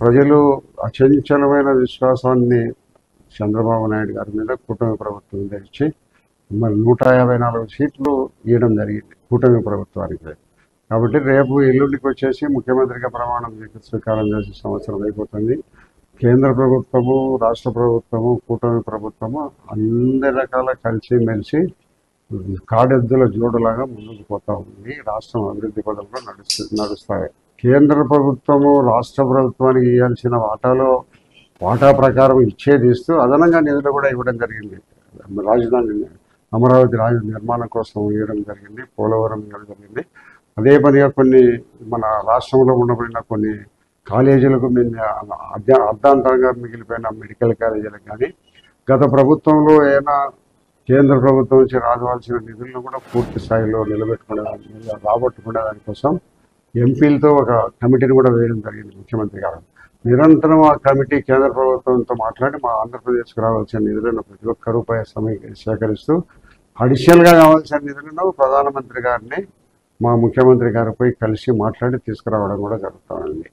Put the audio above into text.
ప్రజలు అచంచలమైన విశ్వాసాన్ని చంద్రబాబు నాయుడు గారి మీద కూటమి ప్రభుత్వం తెచ్చి మరి 154 సీట్లు ఇవ్వడం జరిగింది కూటమి ప్రభుత్వానికి. కాబట్టి రేపు ఎల్లుండికి వచ్చేసి ముఖ్యమంత్రిగా ప్రమాణం స్వీకారం చేసే సంవత్సరం అయిపోతుంది. కేంద్ర ప్రభుత్వము, రాష్ట్ర ప్రభుత్వము, కూటమి ప్రభుత్వము అన్ని రకాల కలిసి మెలిసి కాడెద్దుల జోడులాగా ముందుకు పోతా ఉంది. రాష్ట్రం అభివృద్ధి పదంలో నడుస్తాయి. కేంద్ర ప్రభుత్వము రాష్ట్ర ప్రభుత్వానికి ఇవ్వాల్సిన వాటా ప్రకారం ఇచ్చేది ఇస్తూ అదనంగా నిధులు కూడా ఇవ్వడం జరిగింది. రాజధాని అమరావతి నిర్మాణం కోసం ఇవ్వడం జరిగింది, పోలవరం ఇవ్వడం జరిగింది. అదే పనిగా కొన్ని మన రాష్ట్రంలో ఉండబడిన కొన్ని కాలేజీలకు అర్ధాంతరంగా మిగిలిపోయిన మెడికల్ కాలేజీలకు కానీ గత ప్రభుత్వంలో ఏమైనా కేంద్ర ప్రభుత్వం నుంచి రావాల్సిన నిధులను కూడా పూర్తి స్థాయిలో రాబట్టుకునే దానికోసం ఎంపీలతో ఒక కమిటీని కూడా వేయడం జరిగింది ముఖ్యమంత్రి గారు. నిరంతరం ఆ కమిటీ కేంద్ర ప్రభుత్వంతో మాట్లాడి మా ఆంధ్రప్రదేశ్కు రావాల్సిన నిధులను ప్రతి ఒక్క రూపాయి సేకరిస్తూ అడిషనల్గా కావాల్సిన నిధులను ప్రధానమంత్రి గారిని మా ముఖ్యమంత్రి గారిపై కలిసి మాట్లాడి తీసుకురావడం కూడా జరుగుతుంది.